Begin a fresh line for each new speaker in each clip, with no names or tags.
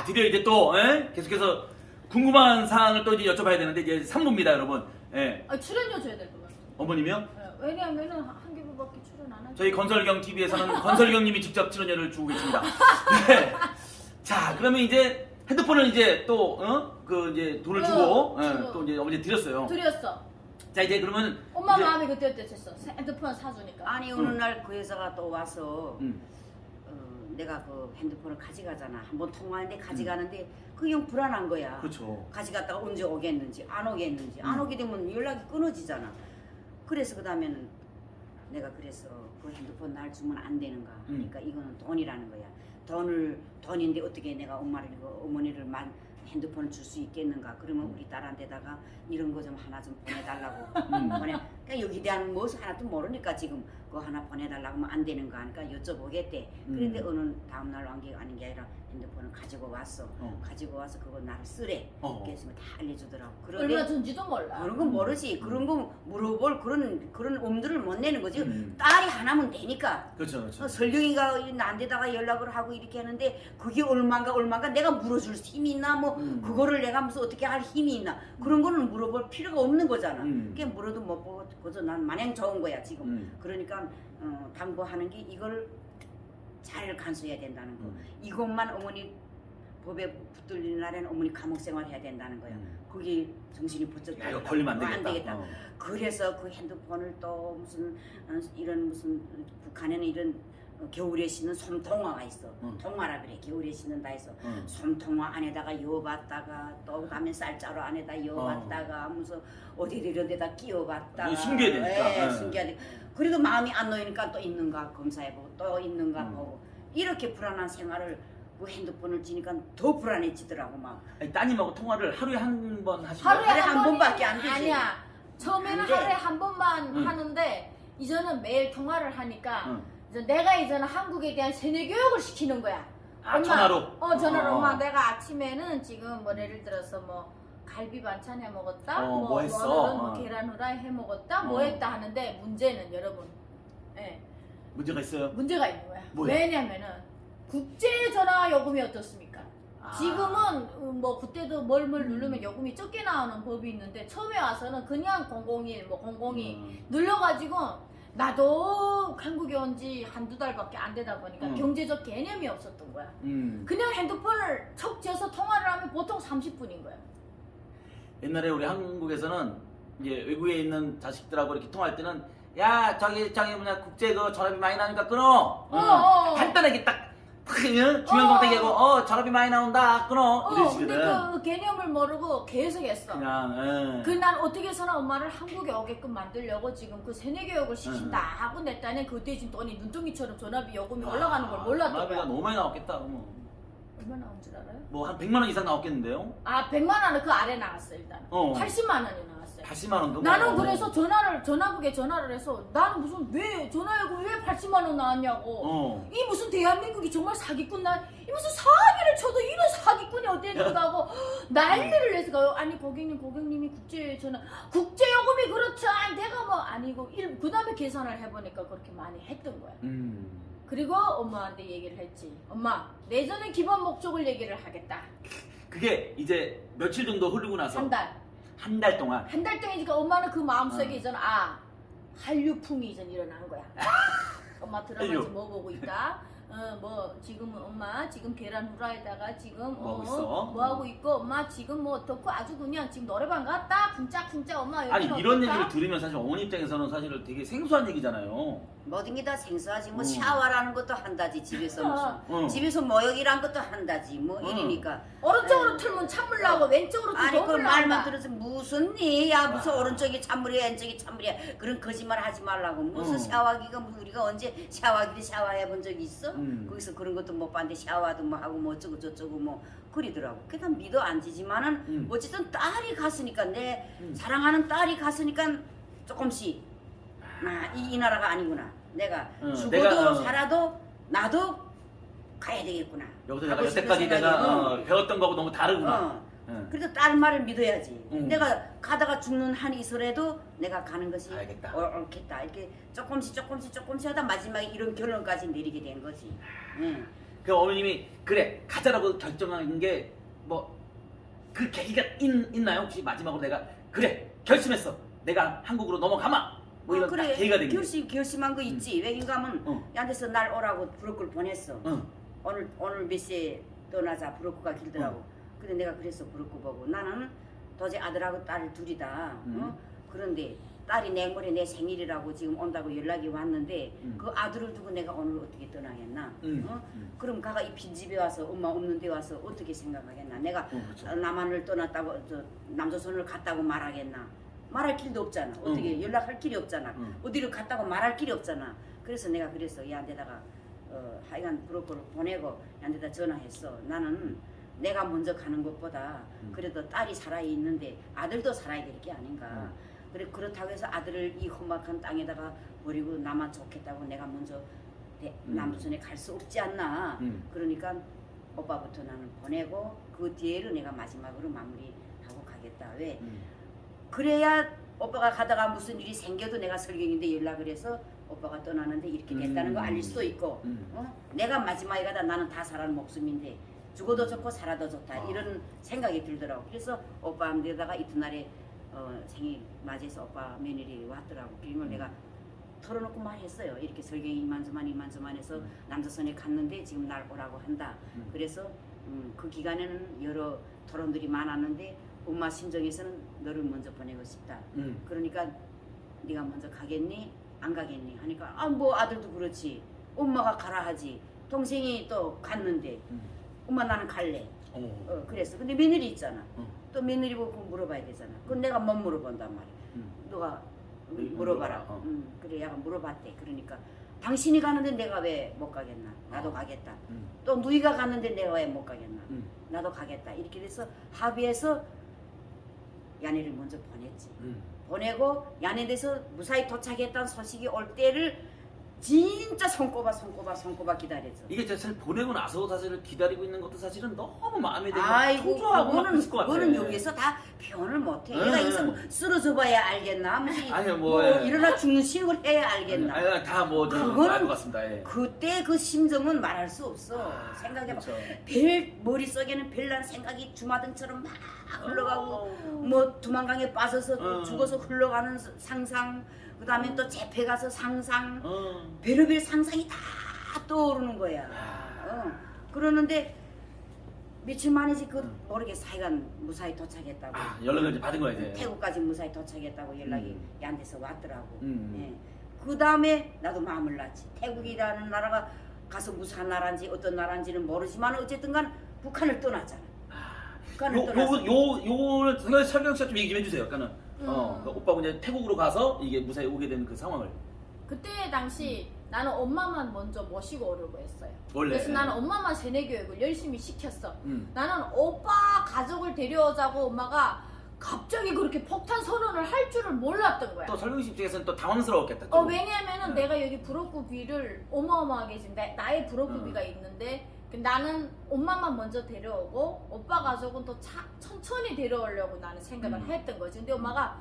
드디어 이제 또 계속해서 궁금한 사항을 또 이제 여쭤봐야 되는데 이제 3부입니다, 여러분. 예.
출연료 줘야 될 것 같아요.
어머님이요?
왜냐하면은 한 개밖에 출연 안 하죠.
저희 건설경 TV에서는 건설경님이 직접 출연료를 주고 계십니다. 네. 자, 그러면 이제 핸드폰을 이제 또 이제 돈을 주고 또 이제 어머니 드렸어요.
드렸어.
자, 이제 그러면
엄마
이제,
마음이 그때 어땠어? 핸드폰 사주니까.
아니 어느 날 그 여자가 또 와서 내가 그 핸드폰을 가져가잖아. 한번 통화하는데 가져가는데 그게 영 불안한 거야.
그렇죠.
가져갔다가 언제 오겠는지 안 오겠는지 안 오게 되면 연락이 끊어지잖아. 그래서 그 다음에는 내가 그래서 그 핸드폰 날 주면 안 되는가 하니까 이거는 돈이라는 거야. 돈인데 어떻게 내가 엄마를 어머니를 핸드폰을 줄 수 있겠는가? 그러면 우리 딸한테다가 이런 거 좀 하나 좀 보내달라고 그러니까 여기 대한 무엇을 하나도 모르니까 지금 그거 하나 보내달라고 하면 안 되는가 하니까 여쭤보겠대. 그런데 어느 다음날 온 게 아닌 게 아니라 핸드폰을 가지고 왔어. 가지고 와서 그거 나를 쓰래. 그래서 다 알려주더라고.
얼마 준지도 몰라.
그런 건 모르지. 그런 거 물어볼 그런 엄두를 못 내는 거지. 딸이 하나면 되니까.
그렇죠.
설경이가 나한테다가 연락을 하고 이렇게 하는데 그게 얼마인가 내가 물어줄 힘이 있나 뭐 그거를 내가 무슨 어떻게 할 힘이 있나 그런 거는 물어볼 필요가 없는 거잖아. 그게 물어도 못 보고 그저 난 마냥 좋은 거야 지금. 그러니까 당부하는 게 이걸 잘 간수해야 된다는 거. 이것만 어머니 법에 붙들리는 날에는 어머니 감옥 생활해야 된다는 거야. 거기 정신이 번쩍
야, 이거 걸리면 안 되겠다.
그래서 그 핸드폰을 또 무슨 이런 무슨 북한에는 이런 겨울에 신는 솜통화가 있어. 통화라 그래. 겨울에 신는다 해서 솜통화 안에다가 여봤다가 또 그다음에 쌀자루 안에다 여봤다가 무슨 어디 이런 데다 끼워봤다가
숨겨야 되니까.
숨겨야 돼. 그래도 마음이 안 놓이니까 또 있는가 검사해보고 또 있는가 보고 이렇게 불안한 생활을 그 핸드폰을 지니까 더 불안해지더라고 막.
아니, 따님하고 통화를 하루에 한 번 하시나요?
하루에
한 번밖에 안 되지.
아니야. 처음에는
안 돼.
하루에 한 번만 하는데 이제는 매일 통화를 하니까 이제 내가 이제는 한국에 대한 세뇌 교육을 시키는 거야. 엄마,
전화로?
전화로. 엄마 내가 아침에는 지금 뭐 예를 들어서 뭐 갈비 반찬 해 먹었다.
뭐 했어?
오늘은 뭐 계란 후라이 해 먹었다. 뭐 했다 하는데 문제는 여러분.
문제가 있어요?
문제가 있는 거야.
뭐야?
왜냐면은 국제 전화 요금이 어떻습니까? 지금은 뭐 그때도 뭘 누르면 요금이 적게 나오는 법이 있는데 처음에 와서는 그냥 001, 뭐 002 눌러가지고 나도 한국에 온 지 한두 달밖에 안 되다 보니까 경제적 개념이 없었던 거야. 그냥 핸드폰을 척 쥐어서 통화를 하면 보통 30분인 거야.
옛날에 우리 한국에서는 이제 외국에 있는 자식들하고 이렇게 통화할 때는 야 저기 뭐냐 국제 그 전화비 많이 나니까 끊어. 간단하게 딱 중요한 것부터 얘기하고 전화비 많이 나온다 끊어. 이런
근데
식이거든.
그 개념을 모르고 계속 했어.
그냥
난 어떻게 해서나 엄마를 한국에 오게끔 만들려고 지금 그 세뇌 교육을 시킨다 하고 내 딴에 그때 지금 돈이 눈덩이처럼 전화비 요금이 올라가는 걸 몰랐던
전화비가
거야.
너무 많이 나왔겠다.
얼마 나온 줄 알아요?
뭐 한 100만 원 이상 나왔겠는데요?
100만 원은 그 아래 나왔어 일단. 80만 원이 나왔어요.
80만 원도.
나는 그래서 전화국에 전화를 해서 나는 무슨 왜 전화요금 왜 80만 원 나왔냐고. 이 무슨 대한민국이 정말 사기꾼 이 무슨 사기를 쳐도 이런 사기꾼이 어땠는가 하고 난리를 내서 가요. 아니 고객님이 국제요금이 그렇다. 내가 뭐 아니고 그 다음에 계산을 해보니까 그렇게 많이 했던 거야. 그리고 엄마한테 얘기를 했지. 엄마 내년에 기본 목적을 얘기를 하겠다.
그게 이제 며칠 정도 흐르고 나서 한 달 동안.
한 달 동안이니까 엄마는 그 마음속에 이제는 한류풍이 이제 일어난 거야. 엄마 드라마 지금 뭐 보고 있다. 뭐 지금은 엄마 지금 계란 후라이다가 지금 뭐 하고 있고 엄마 지금 뭐 어떻고 아주 그냥 지금 노래방 갔다 쿵짝쿵짝 엄마 여기
아니 이런
어떨까?
얘기를 들으면 사실 어머니 입장에서는 사실 되게 생소한 얘기잖아요.
모든 게 다 생소하지. 뭐 샤워라는 것도 한다지 집에서 무슨 집에서 모욕이란 것도 한다지 뭐 이러니까
오른쪽으로 틀면 찬물 나오고 왼쪽으로
아니
틀면
그
물
말만
나온다.
들어서 무슨 니야 무슨 오른쪽이 찬물이야 왼쪽이 찬물이야 그런 거짓말 하지 말라고 무슨 샤워기가 무슨 우리가 언제 샤워기를 샤워해 본 적이 있어? 거기서 그런 것도 못 봤는데 샤워도 뭐 하고 뭐 어쩌고 저쩌고 뭐 그러더라고. 그냥 믿어 안 지지만은 어쨌든 딸이 갔으니까 내 사랑하는 딸이 갔으니까 조금씩 이 나라가 아니구나. 내가 죽어도 살아도 나도 가야 되겠구나.
여기서 내가 여태까지 내가 배웠던 거하고 너무 다르구나.
그래도 딸 말을 믿어야지. 내가 가다가 죽는 한이 있어라도 내가 가는 것이
알겠다.
옳겠다. 이렇게 조금씩 하다 마지막에 이런 결론까지 내리게 된 거지.
그 어머님이 그래 가자라고 결정한 게 뭐 그 계기가 있나요? 혹시 마지막으로 내가 그래 결심했어. 내가 한국으로 넘어가마. 뭐 이런
그래.
딱 계기가 된 게.
결심한 거 있지. 왜인가 하면
어.
야한테서 날 오라고 브로커를 보냈어.
응.
오늘 몇 시에 떠나자. 브로커가 길더라고. 근데 내가 그랬어. 브로커 보고 나는 도저히 아들하고 딸 둘이다. 그런데 딸이 내일모레 내 생일이라고 지금 온다고 연락이 왔는데 그 아들을 두고 내가 오늘 어떻게 떠나겠나? 그럼 가가 이 빈집에 와서 엄마 없는 데 와서 어떻게 생각하겠나? 내가
그렇죠.
남한을 떠났다고 남조선을 갔다고 말하겠나? 말할 길도 없잖아. 어떻게 연락할 길이 없잖아. 어디를 갔다고 말할 길이 없잖아. 그래서 내가 그랬어. 얘한테다가 하여간 브로커를 보내고 얘한테다 전화했어. 나는 내가 먼저 가는 것보다 그래도 딸이 살아있는데 아들도 살아야 될 게 아닌가. 그래 그렇다고 해서 아들을 이 험악한 땅에다가 버리고 나만 좋겠다고 내가 먼저 남조선에 갈 수 없지 않나. 그러니까 오빠부터 나는 보내고 그 뒤에를 내가 마지막으로 마무리하고 가겠다. 왜? 그래야 오빠가 가다가 무슨 일이 생겨도 내가 설경인데 연락을 해서 오빠가 떠나는데 이렇게 됐다는 거 알릴 수도 있고 내가 마지막에 가다 나는 다 살아는 목숨인데 죽어도 좋고 살아도 좋다 이런 생각이 들더라고. 그래서 오빠한테다가 이튿날에 생일 맞이해서 오빠 며느리 왔더라고. 그걸 내가 털어놓고 말했어요. 이렇게 설경이 이만저만 해서 남조선에 갔는데 지금 날 오라고 한다. 그래서 그 기간에는 여러 토론들이 많았는데 엄마 심정에서는 너를 먼저 보내고 싶다. 그러니까 네가 먼저 가겠니? 안 가겠니? 하니까 뭐 아들도 그렇지. 엄마가 가라 하지. 동생이 또 갔는데 엄마 나는 갈래. 그랬어. 근데 며느리 있잖아. 또 며느리 보고 물어봐야 되잖아. 그건 내가 못 물어본단 말이야. 너가 물어봐라. 그래 약간 물어봤대. 그러니까 당신이 가는데 내가 왜 못 가겠나? 나도 가겠다. 또 누이가 갔는데 내가 왜 못 가겠나? 나도 가겠다. 이렇게 돼서 합의해서 야네를 먼저 보냈지. 보내고 야네에서 무사히 도착했다는 소식이 올 때를 진짜 손꼽아 기다렸어.
이게 사실 보내고 나서 사실 기다리고 있는 것도 사실은 너무 마음에 들고
아이고
초조하고 막 그랬을 것 같아.
그거는 여기서 다 표현을 못해. 내가 여기서 뭐 쓰러져 봐야 알겠나? 무슨
아니,
뭐 일어나 죽는 식을 해야 알겠나?
아니, 다뭐
그거는
알것 같습니다. 예.
그때 그 심정은 말할 수 없어. 생각해봐.
그렇죠.
머릿속에는 별난 생각이 주마등처럼 막 흘러가고 뭐 두만강에 빠져서 죽어서 흘러가는 상상, 그 다음에 또 재패 가서 상상, 별의별 상상이 다 떠오르는 거야. 그러는데 며칠 만이지 모르겠어. 하여간 무사히 도착했다고.
연락을 이제 받은 거야 이제.
태국까지 무사히 도착했다고 연락이 야한테서 왔더라고. 예. 그 다음에 나도 마음을 놨지. 태국이라는 나라가 가서 무슨 나라인지 어떤 나라인지는 모르지만 어쨌든 간 북한을 떠났잖아. 북한을 떠났어.
요거를 설경 씨가 좀 얘기 좀 해주세요. 그러니까는 그 오빠가 이제 태국으로 가서 이게 무사히 오게 된 그 상황을.
그때 당시 나는 엄마만 먼저 모시고 오려고 했어요.
원래.
그래서 나는 엄마만 세뇌 교육을 열심히 시켰어. 나는 오빠 가족을 데려오자고 엄마가 갑자기 그렇게 폭탄 선언을 할 줄을 몰랐던 거야.
또 설경 씨 입장에서는 또 당황스러웠겠다.
왜냐면은 내가 여기 브로커비를 어마어마하게 지금 나의 브로커비가 있는데 나는 엄마만 먼저 데려오고 오빠 가족은 또 천천히 데려오려고 나는 생각을 했던 거지. 근데 엄마가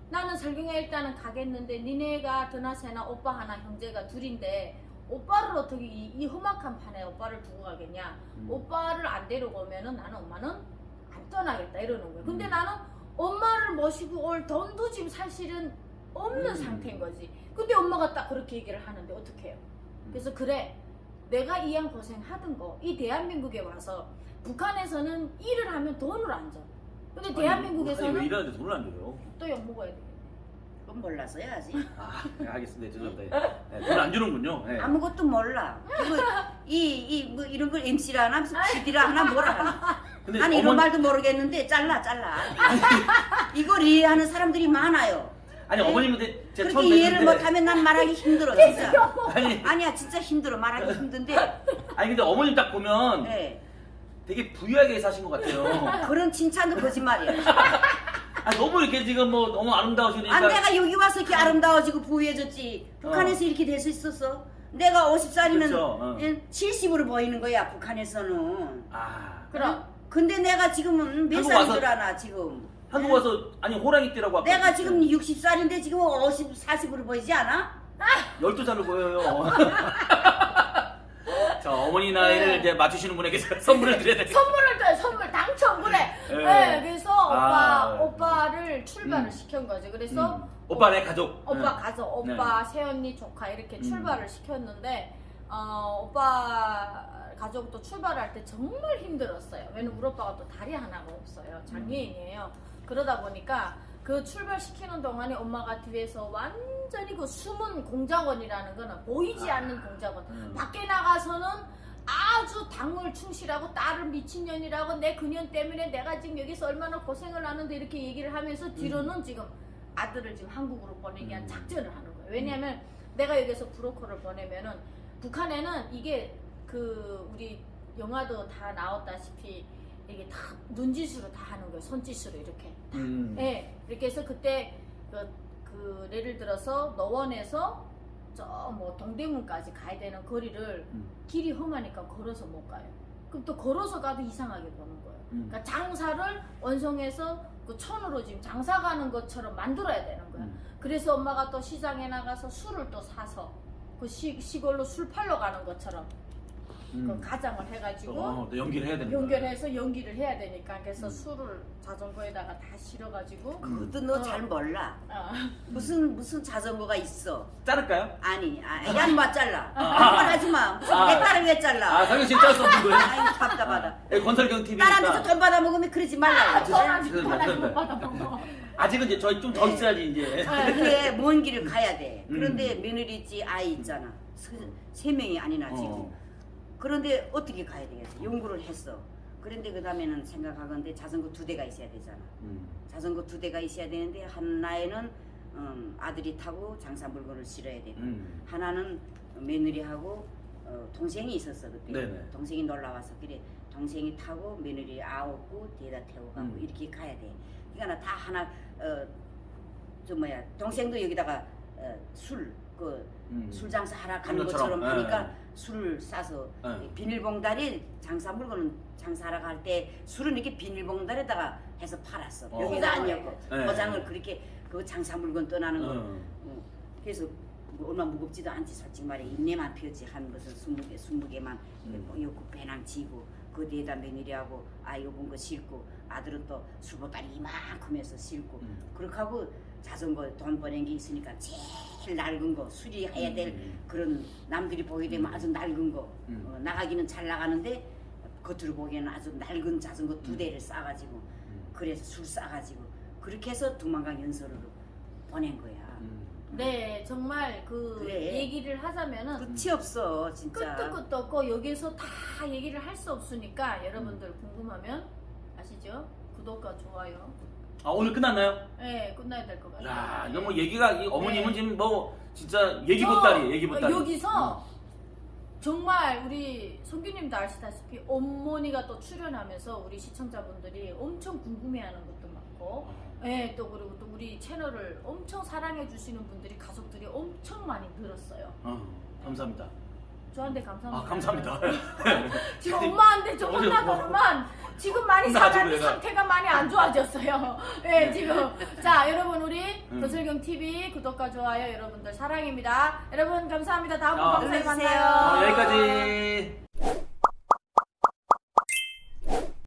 나는 설경아 일단은 가겠는데 니네가 드나세나 오빠 하나 형제가 둘인데 오빠를 어떻게 이 험악한 판에 오빠를 두고 가겠냐. 오빠를 안 데리고 오면은 나는 엄마는 안 떠나겠다 이러는 거야. 근데 나는 엄마를 모시고 올 돈도 지금 사실은 없는 상태인 거지. 근데 엄마가 딱 그렇게 얘기를 하는데 어떡 해요. 그래서 그래 내가 이양 고생하던 거 이 대한민국에 와서 북한에서는 일을 하면 돈을 안 줘. 근데 대한민국에서는
왜 일하는데 돈을 안 줘요?
또 욕 먹어야 돼.
그건 몰라서 해야지.
알겠습니다. 죄송합니다. 돈 안 주는군요. 예.
아무것도 몰라. 뭐 이런 걸 MC라 하나 무슨 PD라 하나 뭐라 하나.
근데
난 이런 말도 모르겠는데 잘라. 이걸 이해하는 사람들이 많아요.
아니 어머님 근데 제가
그렇게
처음
이해를
뵀는데
못하면 난 말하기 힘들어 진짜.
아니
아니야 진짜 힘들어 말하기 힘든데.
아니 근데 어머님 딱 보면
네.
되게 부유하게 사신 것 같아요.
그런 칭찬도 거짓말이야.
너무 이렇게 지금 뭐 너무 아름다우시니까.
내가 여기 와서 이렇게 아름다워지고 부유해졌지. 북한에서 이렇게 될 수 있었어? 내가 50살이면
그렇죠,
70으로 보이는 거야 북한에서는.
그럼
근데 내가 지금은 몇
한국
살인
와서-
줄 아나 지금?
한국 와서 아니 호랑이 띠라고 아까
내가 지금 60살인데 지금 40으로 보이지 않아?
12살로 보여요. 자, 어머니 나이를
네.
이제 맞추시는 분에게 제가 선물을 드려야 되겠다.
선물을 줘요. 선물 당첨 그래.
네.
네. 그래서
아.
오빠를 출발을 시킨 거죠. 그래서
오빠네 가족.
오빠
네.
가서 오빠 새언니 조카 이렇게 출발을 시켰는데 오빠 가족도 출발할 때 정말 힘들었어요. 왜냐면 우리 오빠가 또 다리 하나가 없어요. 장애인이에요. 그러다 보니까 그 출발시키는 동안에 엄마가 뒤에서 완전히 그 숨은 공작원이라는 거는 보이지 않는 공작원. 밖에 나가서는 아주 당물 충실하고 딸을 미친년이라고 내 그년 때문에 내가 지금 여기서 얼마나 고생을 하는데 이렇게 얘기를 하면서 뒤로는 지금 아들을 지금 한국으로 보내기 위한 작전을 하는 거예요. 왜냐하면 내가 여기서 브로커를 보내면은 북한에는 이게 그 우리 영화도 다 나왔다시피 이게 다 눈짓으로 다 하는 거예요. 손짓으로 이렇게 다. 예. 이렇게 해서 그때 그 예를 들어서 노원에서 저 뭐 동대문까지 가야 되는 거리를 길이 험하니까 걸어서 못 가요. 그럼 또 걸어서 가도 이상하게 보는 거예요. 그러니까 장사를 원성해서 그 촌으로 지금 장사 가는 것처럼 만들어야 되는 거야. 그래서 엄마가 또 시장에 나가서 술을 또 사서 그 시골로 술 팔러 가는 것처럼 그 가장을 해가지고
또 연기를 해야 되는
연결해서 연기를 해야 되니까 그래서 술을 자전거에다가 다 실어가지고
그것도 너 잘 몰라. 무슨 자전거가 있어.
자를까요?
아니, 얀마 잘라. 한번 하지 마. 무슨 내 딸을 왜 잘라?
아, 당연히 진짜 수 없는 거예요?
아이, 답답하다.
권설경 TV니까.
딸한테서 돈 받아 먹으면 그러지 말라.
전화좀 받아먹어.
아직은 이제 저희 좀 더 있어야지 이제.
그게 먼 길을 가야 돼. 그런데 며느리 있지, 아이 있잖아. 세 명이 아니나 지금. 그런데 어떻게 가야 되겠어? 연구를 했어. 그런데 그 다음에는 생각하건데 자전거 2대가 있어야 되잖아. 자전거 2대가 있어야 되는데 하나에는 아들이 타고 장사 물건을 실어야 되고 하나는 며느리하고 동생이 있었어 그때.
네네.
동생이 놀러와서 그래 동생이 타고 며느리 아홉고 뒤에다 태우고 가고 이렇게 가야 돼. 그러니까 다 하나 동생도 여기다가 술 장사 하러 가는 것처럼 하니까 술을 싸서 비닐봉다리 장사 물건은 장사하러 갈 때 술은 이렇게 비닐봉다리에다가 해서 팔았어. 여기다 안 엮고 포장을 그렇게 그 장사 물건 떠나는 거. 그래서 뭐 얼마 무겁지도 않지 솔직히 말해. 인내만 피었지 한 것은 20개만 엮고 배낭 지고 그 뒤에다 며느리하고 아이 입은 거 싣고 아들은 또 술보따리 이만큼 해서 싣고 그렇게 하고 자전거 돈 버는 게 있으니까 제일 낡은 거 수리해야 될 그런 남들이 보게 되면 아주 낡은 거 나가기는 잘 나가는데 겉으로 보기에는 아주 낡은 자전거 2대를 싸가지고 그래서 술 싸가지고 그렇게 해서 두만강 연설을 보낸 거야.
네, 정말
그래.
얘기를 하자면은
끝이 없어 진짜.
끝도 없고 여기서 다 얘기를 할 수 없으니까 여러분들 궁금하면 아시죠? 구독과 좋아요.
아, 오늘 끝났나요?
네, 끝나야 될 것 같아요.
야, 이거 뭐 얘기가 어머님은
네.
지금 뭐 진짜 얘기 보따리, 얘기 보따리.
여기서 정말 우리 성규님도 아시다시피 어머니가 또 출연하면서 우리 시청자분들이 엄청 궁금해하는 것도 많고, 네, 또 그리고 또 우리 채널을 엄청 사랑해 주시는 분들이 가족들이 엄청 많이 늘었어요.
감사합니다.
저한테 감사합니다.
아, 감사합니다.
지금 엄마한테 좀 혼나고만 지금 많이 사람이 상태가 많이 안 좋아졌어요. 네, 지금. 자, 여러분, 우리 권설경 TV 구독과 좋아요 여러분들 사랑입니다. 여러분, 감사합니다. 다음 방송에
연락주세요.
만나요.
여기까지.